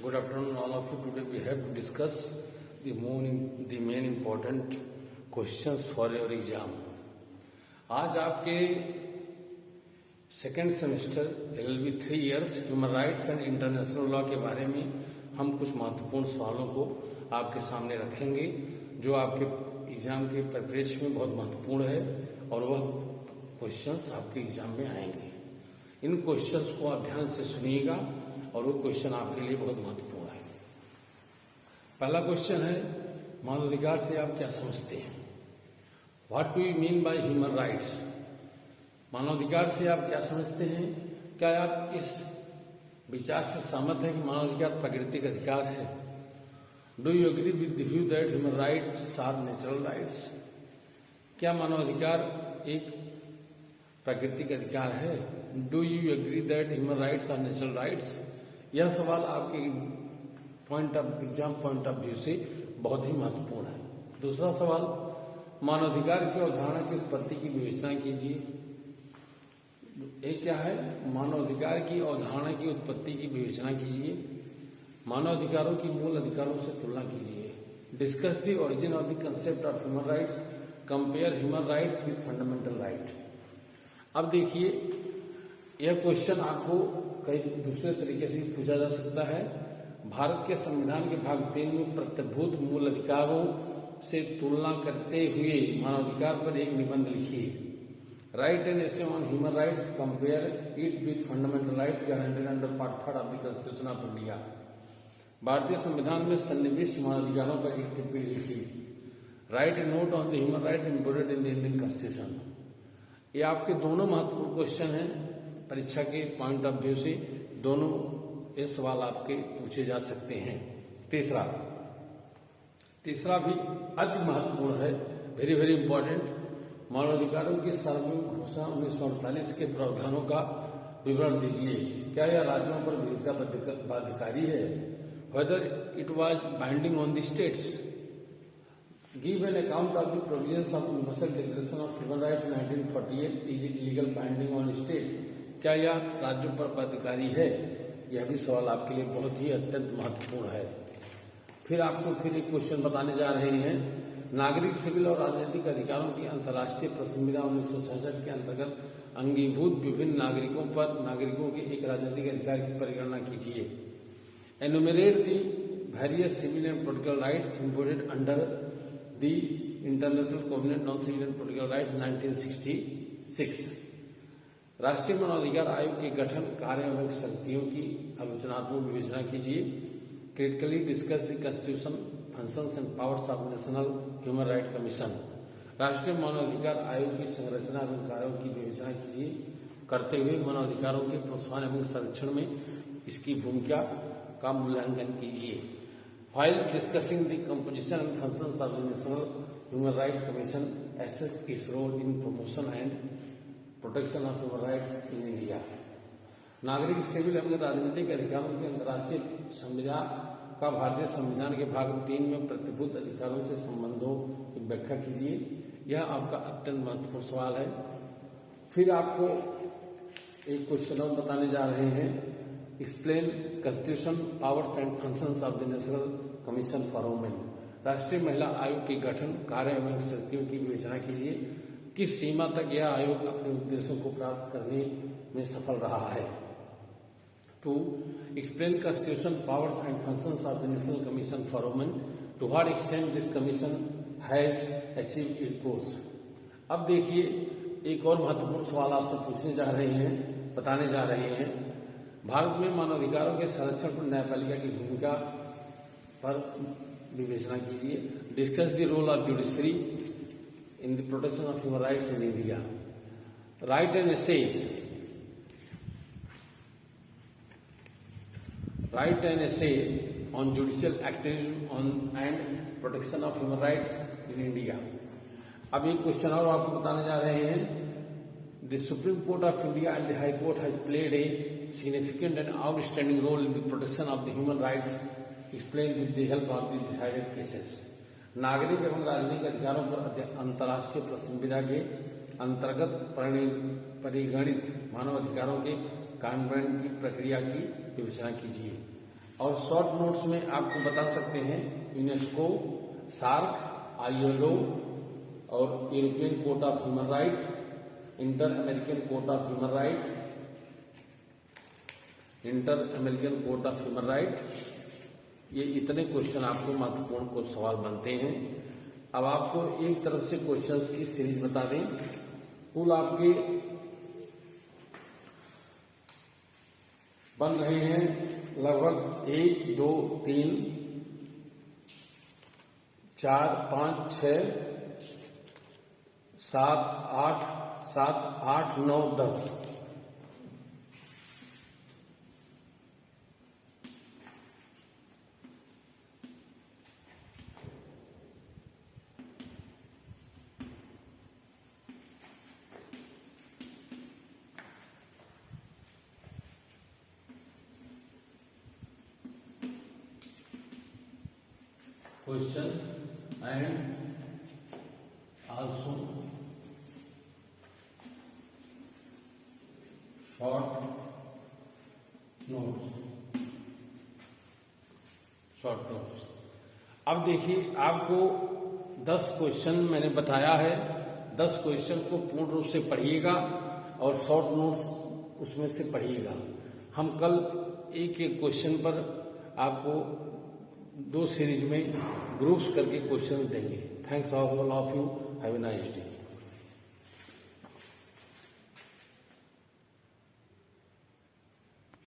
Good afternoon, all of you. Today we have to discuss the main important questions for your exam. आज आपके second semester LLB 3 years human rights and international law के बारे में हम कुछ महत्वपूर्ण सवालों को आपके सामने रखेंगे जो आपके एग्जाम के प्रिपरेशन में बहुत महत्वपूर्ण है और वह क्वेश्चंस आपके एग्जाम में आएंगे। इन क्वेश्चंस को आप ध्यान से सुनिएगा और वो क्वेश्चन आपके लिए बहुत महत्वपूर्ण है। पहला क्वेश्चन है, मानवाधिकार से आप क्या समझते हैं? What do you mean by human rights? मानवाधिकार से आप क्या समझते हैं? क्या आप इस विचार से सहमत हैं कि मानवाधिकार प्राकृतिक अधिकार है? Do you agree with the view that human rights are natural rights? क्या मानवाधिकार एक प्राकृतिक अधिकार है? Do you agree that human rights are natural rights? यह सवाल आपके एग्जाम पॉइंट ऑफ व्यू से बहुत ही महत्वपूर्ण है। दूसरा सवाल, मानवाधिकार की अवधारणा की उत्पत्ति की विवेचना कीजिए। एक क्या है? मानवाधिकार की अवधारणा की उत्पत्ति की विवेचना कीजिए। मानवाधिकारों की मूल अधिकारों से तुलना कीजिए। Discuss the origin of the concept of human rights, compare human rights with fundamental right. अब देखिए, यह क्वेश्चन आपको कई दूसरे तरीके से पूछा जा सकता है। भारत के संविधान के भाग 3 में प्रत्यभूत मूल अधिकारों से तुलना करते हुए मानवाधिकार पर एक निबंध लिखिए। Right an essay on human rights, compare it with fundamental rights guaranteed under part 3 of the constitution of India. भारतीय संविधान में सन्निविष्ट मानवाधिकारों पर एक टिप्पणी लिखिए। Right A note on the human rights embedded in the Indian constitution. ये आपके दोनों महत्वपूर्ण क्वेश्चन हैं परीक्षा के पॉइंट ऑफ व्यू से। दोनों ये सवाल आपके पूछे जा सकते हैं। तीसरा भी अति महत्वपूर्ण है, वेरी वेरी इंपॉर्टेंट। मानवाधिकारों की सार्वभौमिक घोषणा 1948 के प्रावधानों का विवरण दीजिए। क्या यह राज्यों पर विधिका बाध्यकारी है? Whether it was binding on the states. Give an account of the provisions of Universal Declaration of Human Rights 1948. Is it legal binding on state? क्या यह राज्यों पर बाध्यकारी है? यह भी सवाल आपके लिए बहुत ही अत्यंत महत्वपूर्ण है। फिर आपको एक क्वेश्चन बताने जा रहे हैं, नागरिक सिविल और राजनीतिक अधिकारों की अंतर्राष्ट्रीय संविधा 1966 के अंतर्गत अंगीभूत विभिन्न नागरिकों के एक राजनीतिक अधिकार की परिगणना कीजिए। Enumerate the various civil and political rights imported under the International Covenant on Civil and political Rights 1966। राष्ट्रीय मानवाधिकार आयोग के गठन, कार्य एवं शक्तियों की आलोचनात्मक विवेचना कीजिए। Critically discuss the constitution, functions and powers of national human right commission. राष्ट्रीय मानवाधिकार आयोग की संरचना एवं कार्यों की विवेचना कीजिए करते हुए मानवाधिकारों के प्रोत्साहन एवं संरक्षण में इसकी भूमिका का मूल्यांकन कीजिए। While discussing the composition and functions of the National Human Rights Commission, assess its role in promotion and protection of human rights in India. नागरिक सिविल एवं राजनीतिक अधिकारों की अंतर्राष्ट्रीय संविधा का भारतीय संविधान के भाग 3 में प्रतिभूत अधिकारों से संबंधों की व्याख्या कीजिए। यह आपका अत्यंत महत्वपूर्ण सवाल है। फिर आपको एक क्वेश्चन और बताने जा रहे हैं, explain constitution, powers and functions of the National Commission for women. राष्ट्रीय महिला आयोग के गठन, कार्य एवं शक्तियों की विवेचना कीजिए। किस सीमा तक यह आयोग अपने उद्देश्यों को प्राप्त करने में सफल रहा है? 2. Explain constitution, powers and functions of the National Commission for Women. To what extent this commission has achieved its goals. अब देखिए, एक और महत्वपूर्ण सवाल आपसे पूछने जा रहे हैं, बताने जा रहे हैं। भारत में मानवाधिकारों के संरक्षण पर न्यायपालिका की भूमिका पर विवेचना कीजिए। Discuss the role of judiciary in the protection of human rights in India. Write an essay on judicial activism on and protection of human rights in India. अब एक क्वेश्चन और आपको बताने जा रहे हैं, the Supreme Court of India and the High Court has played a significant and outstanding role in the protection of the human rights, explained with the help of the decided cases. नागरिक एवं राजनीतिक अधिकारों पर अंतर्राष्ट्रीय संविधा के अंतर्गत परिगणित मानव अधिकारों के कार्यान्वयन की प्रक्रिया की विवेचना कीजिए। और शॉर्ट नोट्स में आपको बता सकते हैं यूनेस्को, सार्क, ILO और European court of human right, inter American court of human right, ये इतने क्वेश्चन आपको महत्वपूर्ण कुछ सवाल बनते हैं। अब आपको एक तरफ से क्वेश्चंस की सीरीज बता दें। कुल आपके बन रहे हैं लगभग 1, 2, 3, 4, 5, 6, 7, 8, 9, 10। Questions and also short notes। अब देखिए, आपको 10 क्वेश्चन मैंने बताया है। 10 क्वेश्चन को पूर्ण रूप से पढ़िएगा और शॉर्ट नोट्स उसमें से पढ़िएगा। हम कल एक एक क्वेश्चन पर आपको 2 सीरीज में ग्रुप्स करके क्वेश्चन देंगे। Thanks all of you, have a nice day.